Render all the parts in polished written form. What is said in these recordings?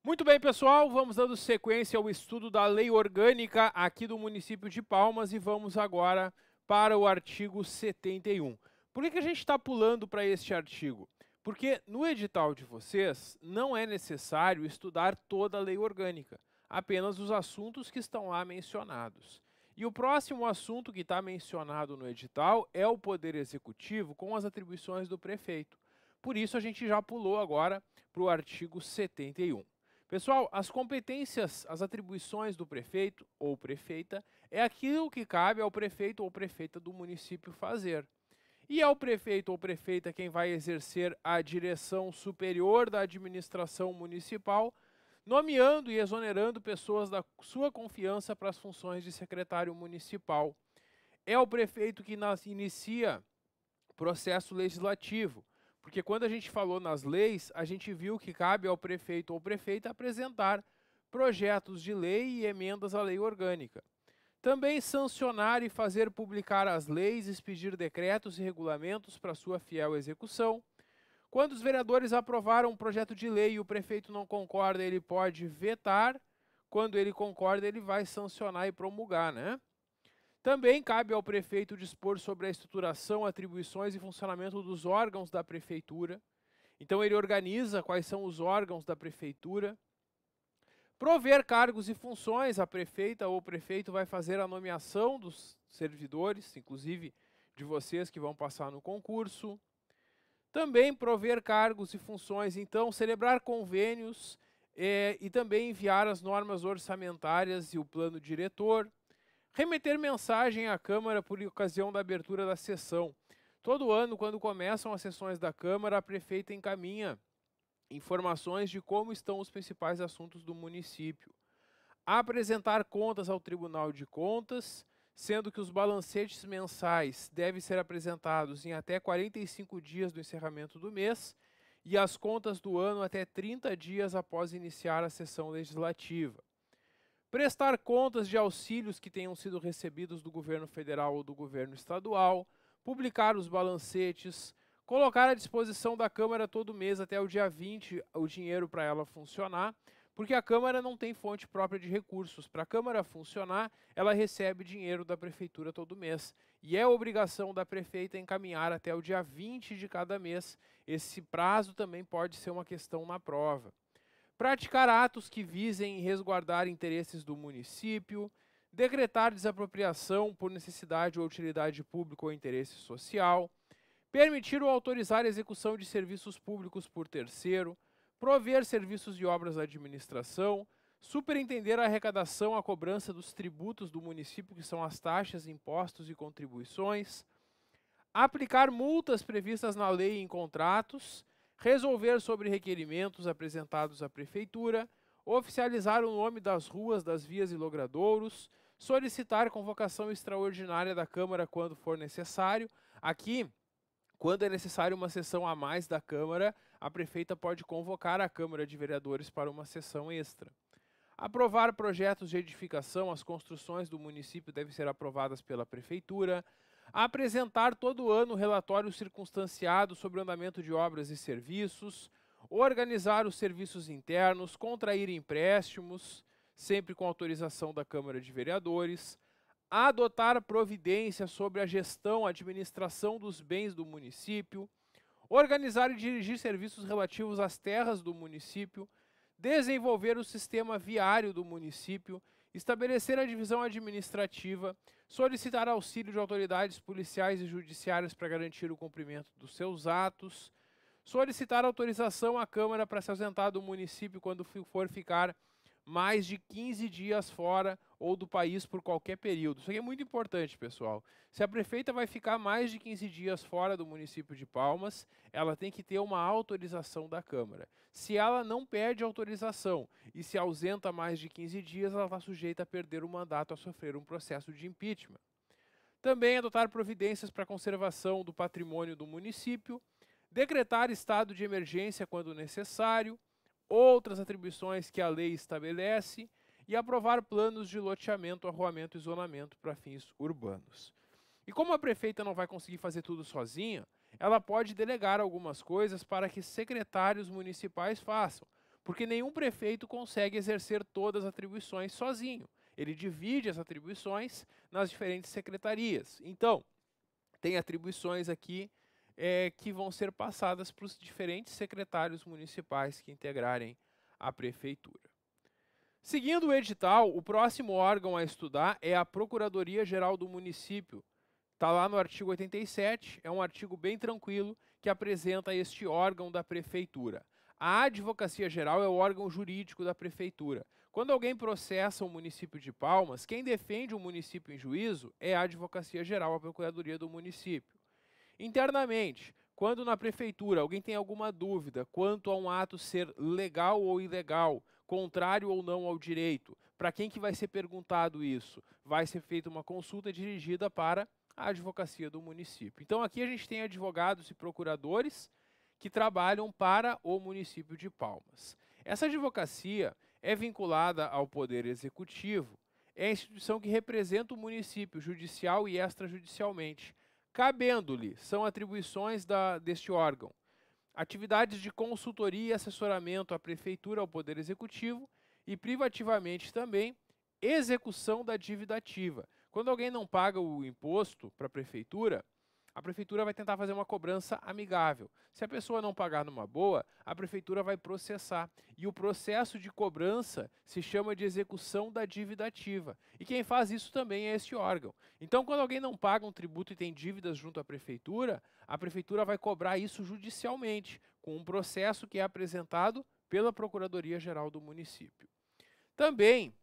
Muito bem, pessoal, vamos dando sequência ao estudo da Lei Orgânica aqui do município de Palmas e vamos agora para o artigo 71. Por que a gente está pulando para este artigo? Porque no edital de vocês não é necessário estudar toda a Lei Orgânica, apenas os assuntos que estão lá mencionados. E o próximo assunto que está mencionado no edital é o Poder Executivo com as atribuições do prefeito. Por isso a gente já pulou agora para o artigo 71. Pessoal, as competências, as atribuições do prefeito ou prefeita é aquilo que cabe ao prefeito ou prefeita do município fazer. E é o prefeito ou prefeita quem vai exercer a direção superior da administração municipal, nomeando e exonerando pessoas da sua confiança para as funções de secretário municipal. É o prefeito que inicia processo legislativo. Porque quando a gente falou nas leis, a gente viu que cabe ao prefeito ou prefeita apresentar projetos de lei e emendas à lei orgânica. Também sancionar e fazer publicar as leis, expedir decretos e regulamentos para sua fiel execução. Quando os vereadores aprovaram um projeto de lei e o prefeito não concorda, ele pode vetar. Quando ele concorda, ele vai sancionar e promulgar, né? Também cabe ao prefeito dispor sobre a estruturação, atribuições e funcionamento dos órgãos da prefeitura. Então, ele organiza quais são os órgãos da prefeitura. Prover cargos e funções, a prefeita ou o prefeito vai fazer a nomeação dos servidores, inclusive de vocês que vão passar no concurso. Também prover cargos e funções, então, celebrar convênios e também enviar as normas orçamentárias e o plano diretor. Remeter mensagem à Câmara por ocasião da abertura da sessão. Todo ano, quando começam as sessões da Câmara, a prefeita encaminha informações de como estão os principais assuntos do município. Apresentar contas ao Tribunal de Contas, sendo que os balancetes mensais devem ser apresentados em até 45 dias do encerramento do mês e as contas do ano até 30 dias após iniciar a sessão legislativa. Prestar contas de auxílios que tenham sido recebidos do governo federal ou do governo estadual, publicar os balancetes, colocar à disposição da Câmara todo mês até o dia 20 o dinheiro para ela funcionar, porque a Câmara não tem fonte própria de recursos. Para a Câmara funcionar, ela recebe dinheiro da Prefeitura todo mês. E é obrigação da prefeita encaminhar até o dia 20 de cada mês. Esse prazo também pode ser uma questão na prova. Praticar atos que visem resguardar interesses do município, decretar desapropriação por necessidade ou utilidade pública ou interesse social, permitir ou autorizar a execução de serviços públicos por terceiro, prover serviços de obras da administração, superintender a arrecadação, a cobrança dos tributos do município, que são as taxas, impostos e contribuições, aplicar multas previstas na lei e em contratos, resolver sobre requerimentos apresentados à Prefeitura, oficializar o nome das ruas, das vias e logradouros, solicitar convocação extraordinária da Câmara quando for necessário. Aqui, quando é necessário uma sessão a mais da Câmara, a prefeita pode convocar a Câmara de Vereadores para uma sessão extra. Aprovar projetos de edificação, as construções do município devem ser aprovadas pela Prefeitura. Apresentar todo ano relatório circunstanciado sobre o andamento de obras e serviços. Organizar os serviços internos, contrair empréstimos, sempre com autorização da Câmara de Vereadores. Adotar providências sobre a gestão, administração dos bens do município. Organizar e dirigir serviços relativos às terras do município. Desenvolver o sistema viário do município, estabelecer a divisão administrativa, solicitar auxílio de autoridades policiais e judiciárias para garantir o cumprimento dos seus atos, solicitar autorização à Câmara para se ausentar do município quando for ficar mais de 15 dias fora ou do país por qualquer período. Isso aqui é muito importante, pessoal. Se a prefeita vai ficar mais de 15 dias fora do município de Palmas, ela tem que ter uma autorização da Câmara. Se ela não pede autorização e se ausenta mais de 15 dias, ela está sujeita a perder o mandato, a sofrer um processo de impeachment. Também adotar providências para a conservação do patrimônio do município, decretar estado de emergência quando necessário, outras atribuições que a lei estabelece e aprovar planos de loteamento, arruamento e zonamento para fins urbanos. E como a prefeita não vai conseguir fazer tudo sozinha, ela pode delegar algumas coisas para que secretários municipais façam. porque nenhum prefeito consegue exercer todas as atribuições sozinho. Ele divide as atribuições nas diferentes secretarias. Então, tem atribuições aqui que vão ser passadas para os diferentes secretários municipais que integrarem a prefeitura. Seguindo o edital, o próximo órgão a estudar é a Procuradoria-Geral do Município. Está lá no artigo 87, é um artigo bem tranquilo que apresenta este órgão da prefeitura. A Advocacia Geral é o órgão jurídico da prefeitura. Quando alguém processa o município de Palmas, quem defende o município em juízo é a Advocacia Geral, a Procuradoria do Município. Internamente, quando na prefeitura alguém tem alguma dúvida quanto a um ato ser legal ou ilegal, contrário ou não ao direito, para quem que vai ser perguntado isso? Vai ser feita uma consulta dirigida para a advocacia do município. Então aqui a gente tem advogados e procuradores que trabalham para o município de Palmas. Essa advocacia é vinculada ao Poder Executivo, é a instituição que representa o município judicial e extrajudicialmente. Cabendo-lhe, são atribuições deste órgão, atividades de consultoria e assessoramento à prefeitura, ao Poder Executivo e privativamente também execução da dívida ativa. Quando alguém não paga o imposto para a prefeitura vai tentar fazer uma cobrança amigável. Se a pessoa não pagar numa boa, a prefeitura vai processar. E o processo de cobrança se chama de execução da dívida ativa. E quem faz isso também é este órgão. Então, quando alguém não paga um tributo e tem dívidas junto à prefeitura vai cobrar isso judicialmente, com um processo que é apresentado pela Procuradoria-Geral do Município. Também,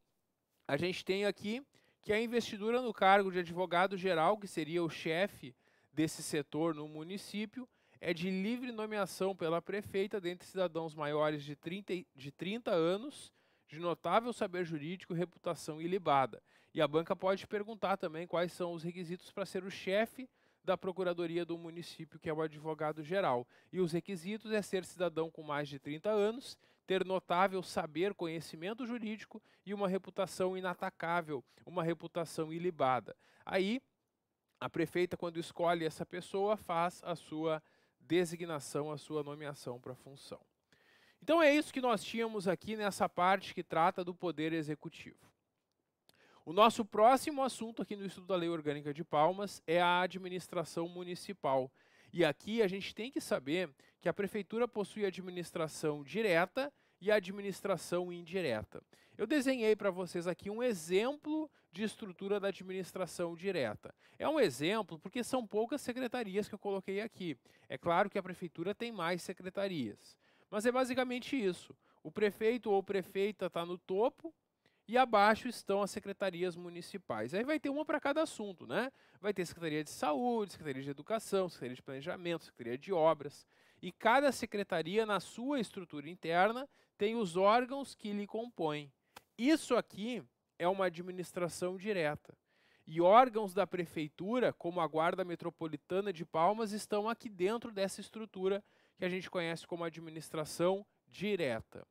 a gente tem aqui que a investidura no cargo de advogado-geral, que seria o chefe desse setor no município, é de livre nomeação pela prefeita dentre cidadãos maiores de 30 anos, de notável saber jurídico, reputação ilibada. E a banca pode perguntar também quais são os requisitos para ser o chefe da Procuradoria do município, que é o advogado-geral. E os requisitos é ser cidadão com mais de 30 anos, ter notável saber, conhecimento jurídico e uma reputação inatacável, uma reputação ilibada. Aí, a prefeita, quando escolhe essa pessoa, faz a sua designação, a sua nomeação para a função. Então é isso que nós tínhamos aqui nessa parte que trata do Poder Executivo. O nosso próximo assunto aqui no estudo da Lei Orgânica de Palmas é a administração municipal. E aqui a gente tem que saber que a prefeitura possui administração direta e administração indireta. Eu desenhei para vocês aqui um exemplo de estrutura da administração direta. É um exemplo porque são poucas secretarias que eu coloquei aqui. É claro que a prefeitura tem mais secretarias, mas é basicamente isso. O prefeito ou prefeita está no topo e abaixo estão as secretarias municipais. Aí vai ter uma para cada assunto, né? Vai ter Secretaria de Saúde, Secretaria de Educação, Secretaria de Planejamento, Secretaria de Obras. E cada secretaria, na sua estrutura interna, tem os órgãos que lhe compõem. Isso aqui é uma administração direta. E órgãos da prefeitura, como a Guarda Metropolitana de Palmas, estão aqui dentro dessa estrutura que a gente conhece como administração direta.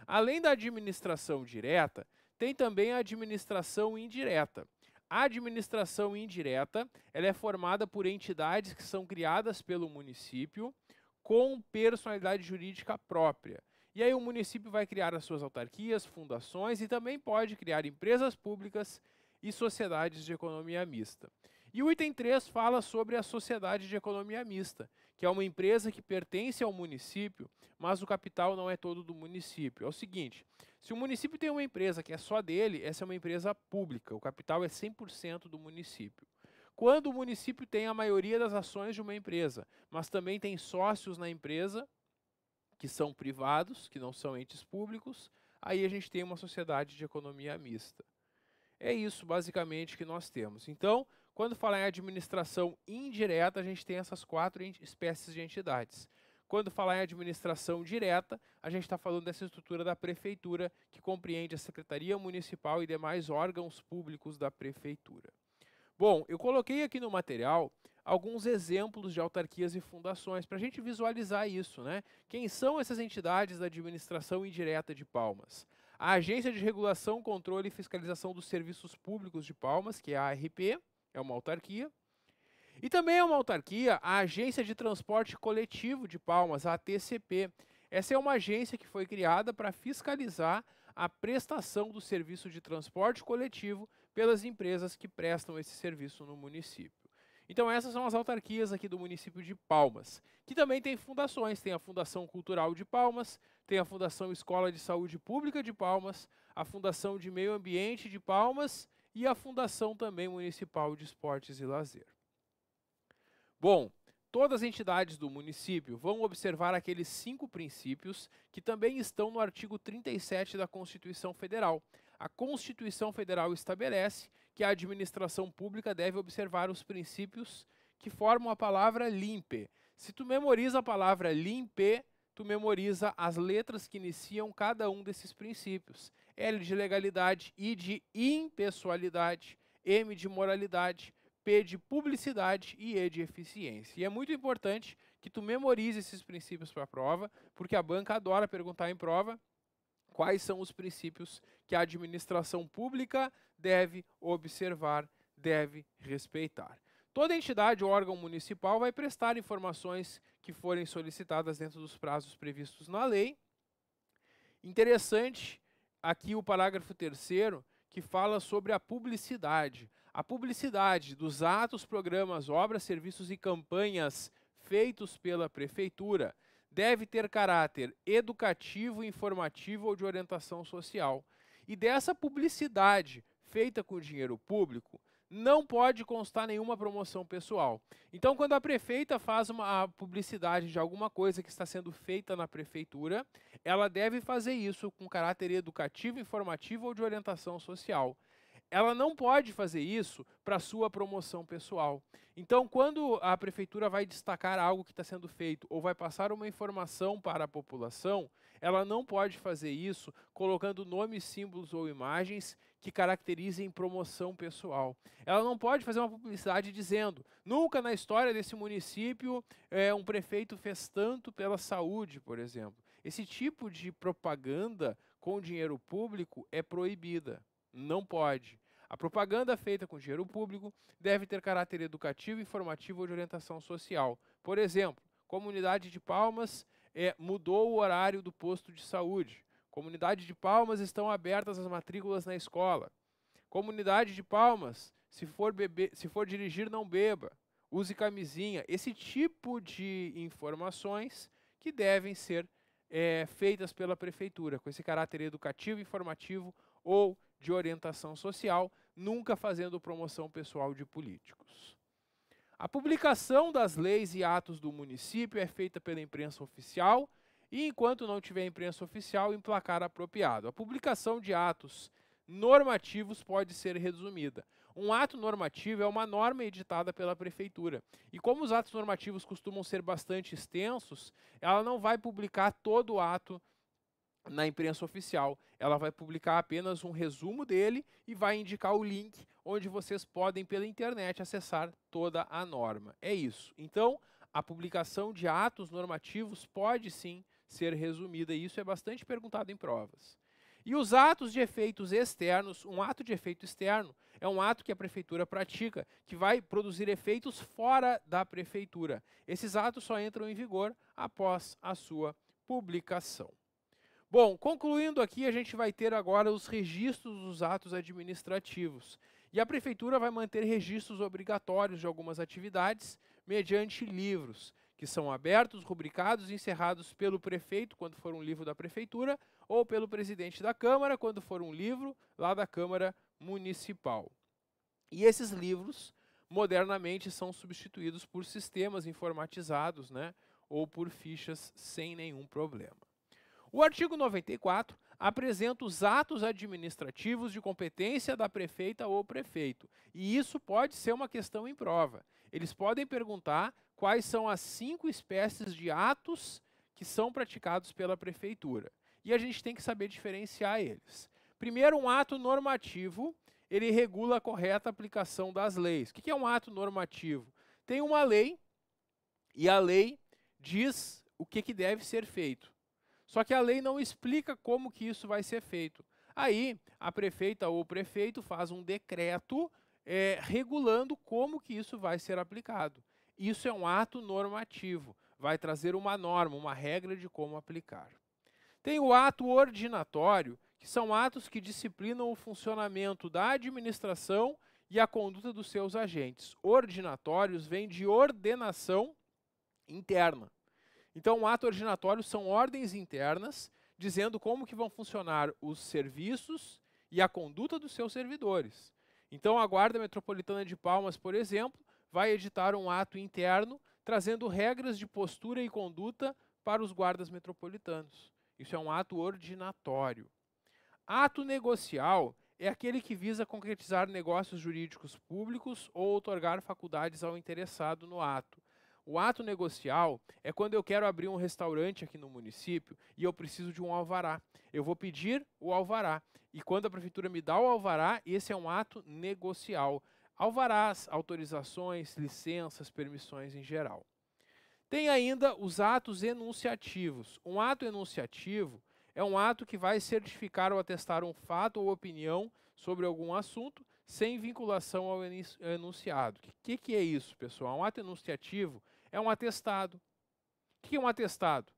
Além da administração direta, tem também a administração indireta. A administração indireta ela é formada por entidades que são criadas pelo município com personalidade jurídica própria. E aí o município vai criar as suas autarquias, fundações e também pode criar empresas públicas e sociedades de economia mista. E o item 3 fala sobre a sociedade de economia mista, que é uma empresa que pertence ao município, mas o capital não é todo do município. É o seguinte, se o município tem uma empresa que é só dele, essa é uma empresa pública, o capital é 100% do município. Quando o município tem a maioria das ações de uma empresa, mas também tem sócios na empresa, que são privados, que não são entes públicos, aí a gente tem uma sociedade de economia mista. É isso, basicamente, que nós temos. Então, quando falar em administração indireta, a gente tem essas 4 espécies de entidades. Quando falar em administração direta, a gente está falando dessa estrutura da prefeitura, que compreende a Secretaria Municipal e demais órgãos públicos da prefeitura. Bom, eu coloquei aqui no material alguns exemplos de autarquias e fundações, para a gente visualizar isso, né? Quem são essas entidades da administração indireta de Palmas? A Agência de Regulação, Controle e Fiscalização dos Serviços Públicos de Palmas, que é a ARP, é uma autarquia. E também é uma autarquia a Agência de Transporte Coletivo de Palmas, a ATCP. Essa é uma agência que foi criada para fiscalizar a prestação do serviço de transporte coletivo pelas empresas que prestam esse serviço no município. Então essas são as autarquias aqui do município de Palmas, que também tem fundações, tem a Fundação Cultural de Palmas, tem a Fundação Escola de Saúde Pública de Palmas, a Fundação de Meio Ambiente de Palmas e a Fundação também Municipal de Esportes e Lazer. Bom, todas as entidades do município vão observar aqueles 5 princípios que também estão no artigo 37 da Constituição Federal. A Constituição Federal estabelece que a administração pública deve observar os princípios que formam a palavra LIMPE. Se tu memoriza a palavra LIMPE, tu memoriza as letras que iniciam cada um desses princípios. L de legalidade, I de impessoalidade, M de moralidade, P de publicidade e E de eficiência. E é muito importante que tu memorize esses princípios para a prova, porque a banca adora perguntar em prova quais são os princípios que a administração pública deve observar, deve respeitar. Toda entidade ou órgão municipal vai prestar informações que forem solicitadas dentro dos prazos previstos na lei. Interessante aqui o parágrafo 3º, que fala sobre a publicidade. A publicidade dos atos, programas, obras, serviços e campanhas feitos pela prefeitura deve ter caráter educativo, informativo ou de orientação social. E dessa publicidade feita com dinheiro público, não pode constar nenhuma promoção pessoal. Então, quando a prefeita faz uma publicidade de alguma coisa que está sendo feita na prefeitura, ela deve fazer isso com caráter educativo, informativo ou de orientação social. Ela não pode fazer isso para sua promoção pessoal. Então, quando a prefeitura vai destacar algo que está sendo feito ou vai passar uma informação para a população, ela não pode fazer isso colocando nomes, símbolos ou imagens que caracterizem promoção pessoal. Ela não pode fazer uma publicidade dizendo: nunca na história desse município um prefeito fez tanto pela saúde, por exemplo. Esse tipo de propaganda com dinheiro público é proibida. Não pode. A propaganda feita com dinheiro público deve ter caráter educativo, informativo ou de orientação social. Por exemplo, Comunidade de Palmas mudou o horário do posto de saúde. Comunidade de Palmas, estão abertas as matrículas na escola. Comunidade de Palmas, se for dirigir, não beba. Use camisinha. Esse tipo de informações que devem ser feitas pela prefeitura, com esse caráter educativo, informativo ou de orientação social, nunca fazendo promoção pessoal de políticos. A publicação das leis e atos do município é feita pela imprensa oficial e, enquanto não tiver imprensa oficial, em placar apropriado. A publicação de atos normativos pode ser resumida. Um ato normativo é uma norma editada pela prefeitura. E como os atos normativos costumam ser bastante extensos, ela não vai publicar todo o ato na imprensa oficial. Ela vai publicar apenas um resumo dele e vai indicar o link onde vocês podem, pela internet, acessar toda a norma. É isso. Então, a publicação de atos normativos pode sim ser resumida, e isso é bastante perguntado em provas. E os atos de efeitos externos, um ato de efeito externo é um ato que a prefeitura pratica, que vai produzir efeitos fora da prefeitura. Esses atos só entram em vigor após a sua publicação. Bom, concluindo aqui, a gente vai ter agora os registros dos atos administrativos. E a prefeitura vai manter registros obrigatórios de algumas atividades mediante livros, que são abertos, rubricados e encerrados pelo prefeito, quando for um livro da prefeitura, ou pelo presidente da Câmara, quando for um livro lá da Câmara Municipal. E esses livros, modernamente, são substituídos por sistemas informatizados, né, ou por fichas sem nenhum problema. O artigo 94 apresenta os atos administrativos de competência da prefeita ou prefeito. E isso pode ser uma questão em prova. Eles podem perguntar quais são as 5 espécies de atos que são praticados pela prefeitura. E a gente tem que saber diferenciar eles. Primeiro, um ato normativo, ele regula a correta aplicação das leis. O que é um ato normativo? Tem uma lei e a lei diz o que deve ser feito. Só que a lei não explica como que isso vai ser feito. Aí, a prefeita ou o prefeito faz um decreto regulando como que isso vai ser aplicado. Isso é um ato normativo. vai trazer uma norma, uma regra de como aplicar. Tem o ato ordinatório, que são atos que disciplinam o funcionamento da administração e a conduta dos seus agentes. Ordinatórios vem de ordenação interna. Então, o ato ordinatório são ordens internas, dizendo como que vão funcionar os serviços e a conduta dos seus servidores. Então, a Guarda Metropolitana de Palmas, por exemplo, vai editar um ato interno, trazendo regras de postura e conduta para os guardas metropolitanos. Isso é um ato ordinatório. Ato negocial é aquele que visa concretizar negócios jurídicos públicos ou outorgar faculdades ao interessado no ato. O ato negocial é quando eu quero abrir um restaurante aqui no município e eu preciso de um alvará. Eu vou pedir o alvará e quando a prefeitura me dá o alvará, esse é um ato negocial. Alvarás, autorizações, licenças, permissões em geral. Tem ainda os atos enunciativos. Um ato enunciativo é um ato que vai certificar ou atestar um fato ou opinião sobre algum assunto sem vinculação ao enunciado. O que é isso, pessoal? Um ato enunciativo é um atestado. O que é um atestado?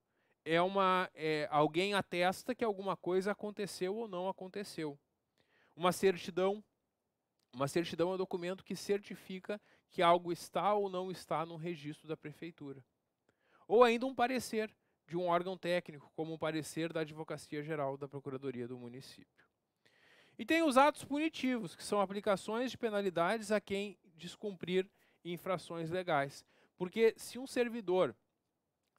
Alguém atesta que alguma coisa aconteceu ou não aconteceu. Uma certidão é um documento que certifica que algo está ou não está no registro da prefeitura. Ou ainda um parecer de um órgão técnico, como um parecer da Advocacia Geral da Procuradoria do município. E tem os atos punitivos, que são aplicações de penalidades a quem descumprir infrações legais. Porque se um servidor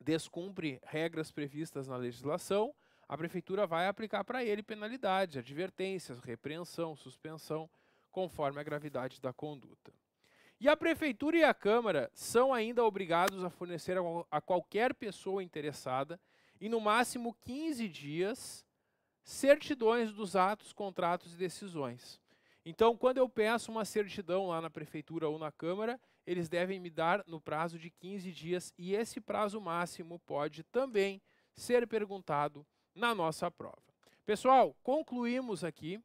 descumpre regras previstas na legislação, a prefeitura vai aplicar para ele penalidades, advertências, repreensão, suspensão, conforme a gravidade da conduta. E a prefeitura e a Câmara são ainda obrigados a fornecer a qualquer pessoa interessada, em no máximo 15 dias, certidões dos atos, contratos e decisões. Então, quando eu peço uma certidão lá na prefeitura ou na Câmara, eles devem me dar no prazo de 15 dias e esse prazo máximo pode também ser perguntado na nossa prova. Pessoal, concluímos aqui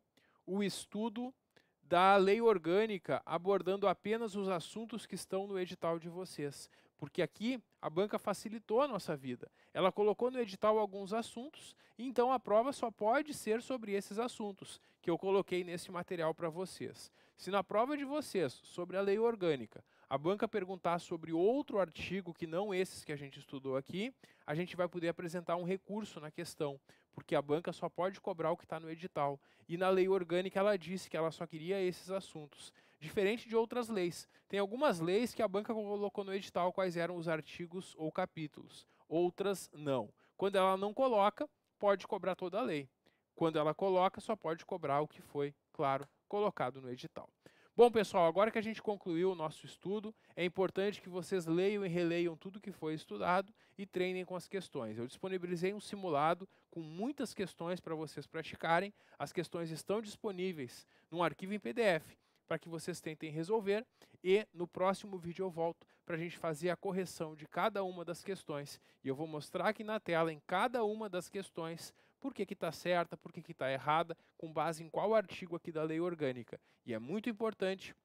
o estudo da lei orgânica, abordando apenas os assuntos que estão no edital de vocês. Porque aqui a banca facilitou a nossa vida. Ela colocou no edital alguns assuntos, e então a prova só pode ser sobre esses assuntos, que eu coloquei nesse material para vocês. Se na prova de vocês, sobre a lei orgânica, a banca perguntar sobre outro artigo que não esses que a gente estudou aqui, a gente vai poder apresentar um recurso na questão, porque a banca só pode cobrar o que está no edital. E na lei orgânica ela disse que ela só queria esses assuntos, diferente de outras leis. Tem algumas leis que a banca colocou no edital quais eram os artigos ou capítulos, outras não. Quando ela não coloca, pode cobrar toda a lei. Quando ela coloca, só pode cobrar o que foi, claro, colocado no edital. Bom, pessoal, agora que a gente concluiu o nosso estudo, é importante que vocês leiam e releiam tudo que foi estudado e treinem com as questões. Eu disponibilizei um simulado com muitas questões para vocês praticarem. As questões estão disponíveis num arquivo em PDF para que vocês tentem resolver e no próximo vídeo eu volto para a gente fazer a correção de cada uma das questões. E eu vou mostrar aqui na tela, em cada uma das questões, por que está certa, por que está errada, com base em qual artigo aqui da lei orgânica. E é muito importante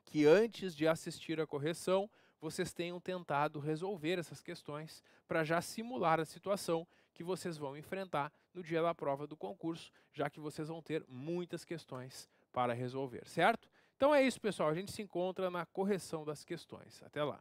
que antes de assistir a correção, vocês tenham tentado resolver essas questões para já simular a situação que vocês vão enfrentar no dia da prova do concurso, já que vocês vão ter muitas questões para resolver, certo? Então é isso, pessoal. A gente se encontra na correção das questões. Até lá.